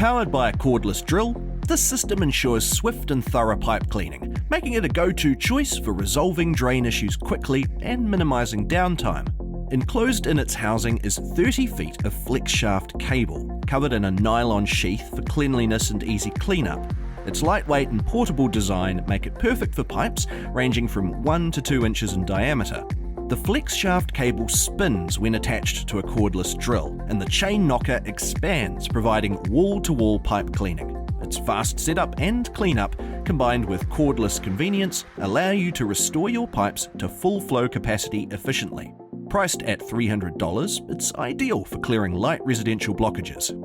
Powered by a cordless drill, this system ensures swift and thorough pipe cleaning, making it a go-to choice for resolving drain issues quickly and minimizing downtime. Enclosed in its housing is 30 feet of Flexshaft cable, covered in a nylon sheath for cleanliness and easy cleanup. Its lightweight and portable design make it perfect for pipes ranging from 1 to 2 inches in diameter. The Flexshaft cable spins when attached to a cordless drill, and the chain knocker expands, providing wall-to-wall pipe cleaning. Its fast setup and cleanup, combined with cordless convenience, allow you to restore your pipes to full flow capacity efficiently. Priced at $300, it's ideal for clearing light residential blockages.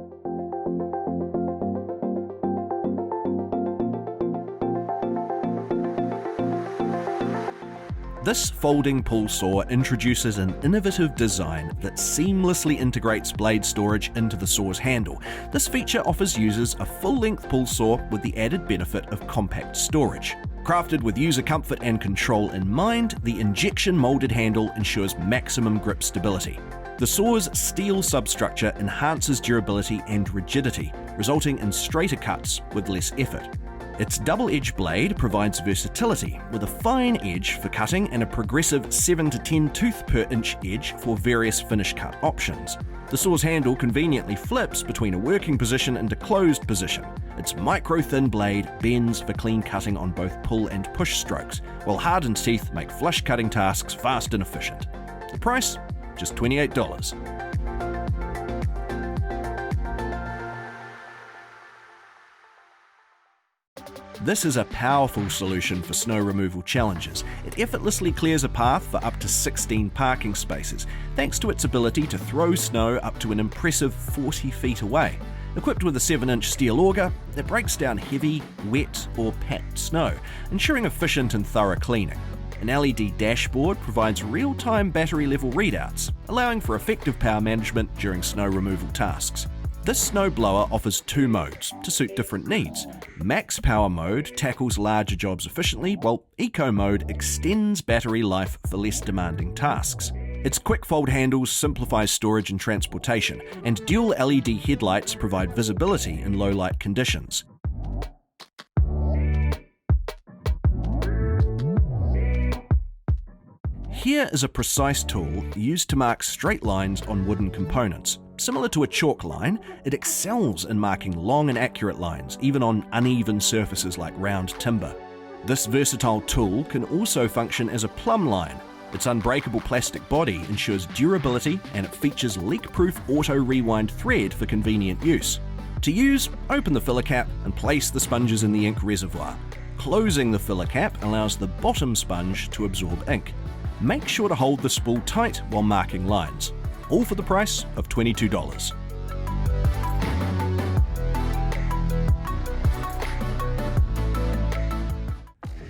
This folding pull saw introduces an innovative design that seamlessly integrates blade storage into the saw's handle. This feature offers users a full-length pull saw with the added benefit of compact storage. Crafted with user comfort and control in mind, the injection molded handle ensures maximum grip stability. The saw's steel substructure enhances durability and rigidity, resulting in straighter cuts with less effort. Its double-edged blade provides versatility, with a fine edge for cutting and a progressive 7 to 10 tooth per inch edge for various finish cut options. The saw's handle conveniently flips between a working position and a closed position. Its micro-thin blade bends for clean cutting on both pull and push strokes, while hardened teeth make flush cutting tasks fast and efficient. The price? Just $28. This is a powerful solution for snow removal challenges. It effortlessly clears a path for up to 16 parking spaces, thanks to its ability to throw snow up to an impressive 40 feet away. Equipped with a 7-inch steel auger, it breaks down heavy, wet or packed snow, ensuring efficient and thorough cleaning. An LED dashboard provides real-time battery level readouts, allowing for effective power management during snow removal tasks. This snowblower offers 2 modes to suit different needs. Max Power mode tackles larger jobs efficiently, while Eco mode extends battery life for less demanding tasks. Its quick fold handles simplify storage and transportation, and dual LED headlights provide visibility in low light conditions. Here is a precise tool used to mark straight lines on wooden components. Similar to a chalk line, it excels in marking long and accurate lines, even on uneven surfaces like round timber. This versatile tool can also function as a plumb line. Its unbreakable plastic body ensures durability, and it features leak-proof auto-rewind thread for convenient use. To use, open the filler cap and place the sponges in the ink reservoir. Closing the filler cap allows the bottom sponge to absorb ink. Make sure to hold the spool tight while marking lines. All for the price of $22.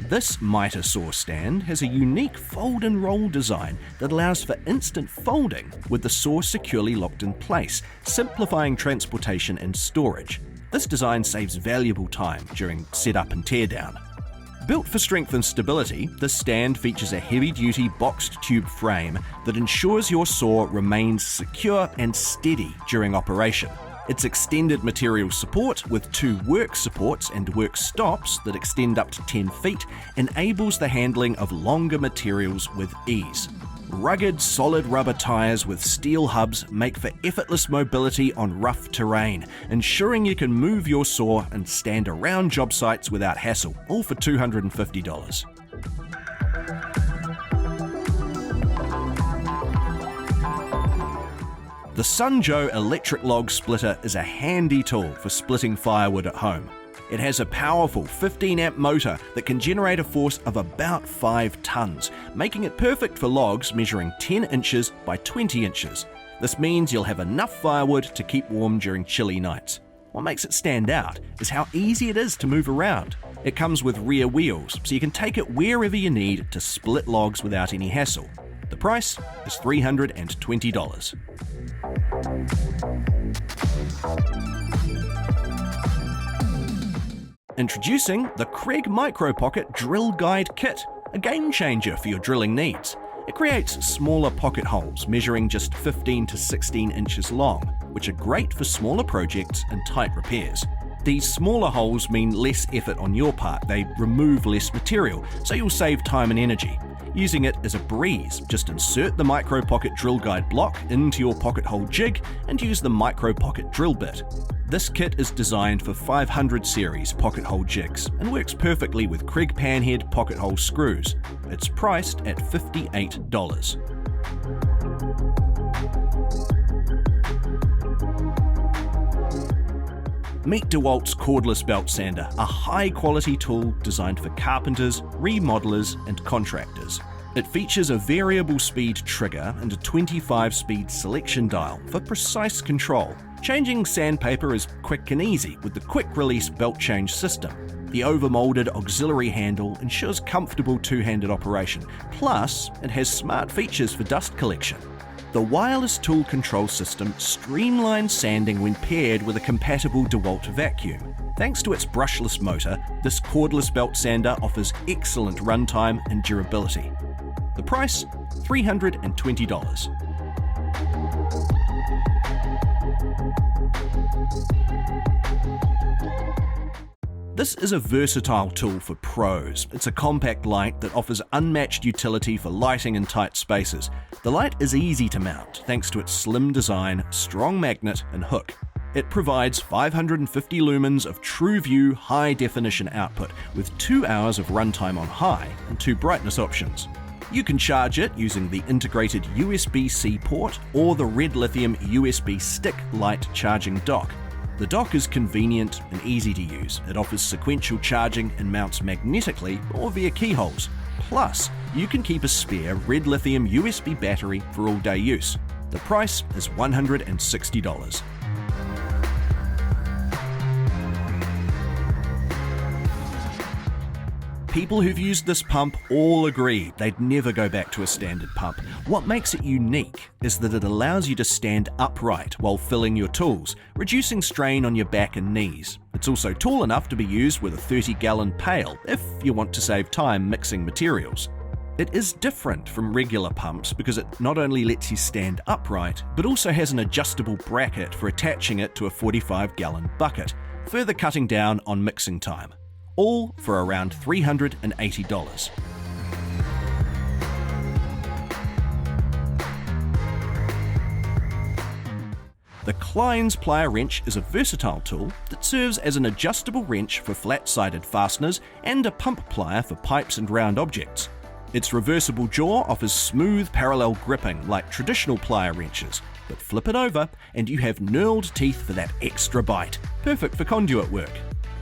This miter saw stand has a unique fold and roll design that allows for instant folding with the saw securely locked in place, simplifying transportation and storage. This design saves valuable time during setup and teardown. Built for strength and stability, this stand features a heavy-duty boxed tube frame that ensures your saw remains secure and steady during operation. Its extended material support with 2 work supports and work stops that extend up to 10 feet enables the handling of longer materials with ease. Rugged, solid rubber tires with steel hubs make for effortless mobility on rough terrain, ensuring you can move your saw and stand around job sites without hassle, all for $250. The Sunjoe electric log splitter is a handy tool for splitting firewood at home. It has a powerful 15-amp motor that can generate a force of about 5 tons, making it perfect for logs measuring 10 inches by 20 inches. This means you'll have enough firewood to keep warm during chilly nights. What makes it stand out is how easy it is to move around. It comes with rear wheels, so you can take it wherever you need to split logs without any hassle. The price is $320. Introducing the Kreg Micro-Pocket Drill Guide Kit, a game changer for your drilling needs. It creates smaller pocket holes measuring just 15 to 16 inches long, which are great for smaller projects and tight repairs. These smaller holes mean less effort on your part, they remove less material, so you'll save time and energy. Using it is a breeze. Just insert the Micro-Pocket drill guide block into your pocket hole jig and use the Micro-Pocket drill bit. This kit is designed for 500 series pocket hole jigs and works perfectly with Kreg panhead pocket hole screws. It's priced at $58. Meet DEWALT's cordless belt sander, a high-quality tool designed for carpenters, remodelers, and contractors. It features a variable speed trigger and a 25-speed selection dial for precise control. Changing sandpaper is quick and easy with the quick-release belt change system. The overmolded auxiliary handle ensures comfortable two-handed operation, plus it has smart features for dust collection. The wireless tool control system streamlines sanding when paired with a compatible DEWALT vacuum. Thanks to its brushless motor, this cordless belt sander offers excellent runtime and durability. The price? $320. This is a versatile tool for pros. It's a compact light that offers unmatched utility for lighting in tight spaces. The light is easy to mount thanks to its slim design, strong magnet, and hook. It provides 550 lumens of TrueView high-definition output with 2 hours of runtime on high and 2 brightness options. You can charge it using the integrated USB-C port or the Redlithium USB stick light charging dock. The dock is convenient and easy to use. It offers sequential charging and mounts magnetically or via keyholes. Plus, you can keep a spare Redlithium USB battery for all-day use. The price is $160. People who've used this pump all agree they'd never go back to a standard pump. What makes it unique is that it allows you to stand upright while filling your tools, reducing strain on your back and knees. It's also tall enough to be used with a 30-gallon pail if you want to save time mixing materials. It is different from regular pumps because it not only lets you stand upright, but also has an adjustable bracket for attaching it to a 45-gallon bucket, further cutting down on mixing time. All for around $380. The Klein's plier wrench is a versatile tool that serves as an adjustable wrench for flat-sided fasteners and a pump plier for pipes and round objects. Its reversible jaw offers smooth parallel gripping like traditional plier wrenches, but flip it over and you have knurled teeth for that extra bite, perfect for conduit work.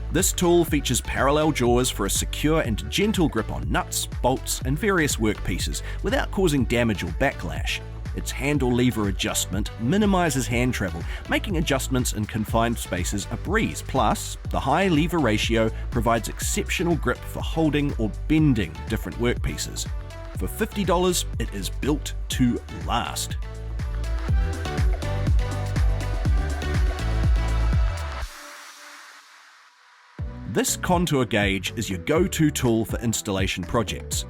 This tool features parallel jaws for a secure and gentle grip on nuts, bolts, and various workpieces without causing damage or backlash. Its handle lever adjustment minimizes hand travel, making adjustments in confined spaces a breeze. Plus, the high lever ratio provides exceptional grip for holding or bending different workpieces. For $50, it is built to last. This contour gauge is your go-to tool for installation projects.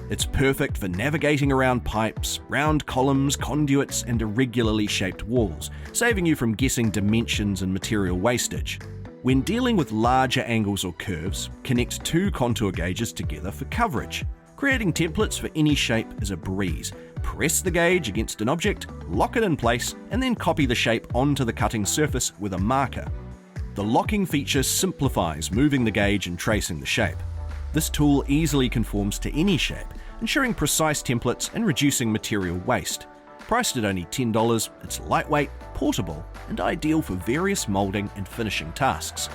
It's perfect for navigating around pipes, round columns, conduits, and irregularly shaped walls, saving you from guessing dimensions and material wastage. When dealing with larger angles or curves, connect 2 contour gauges together for coverage. Creating templates for any shape is a breeze. Press the gauge against an object, lock it in place, and then copy the shape onto the cutting surface with a marker. The locking feature simplifies moving the gauge and tracing the shape. This tool easily conforms to any shape, ensuring precise templates and reducing material waste. Priced at only $10, it's lightweight, portable, and ideal for various molding and finishing tasks.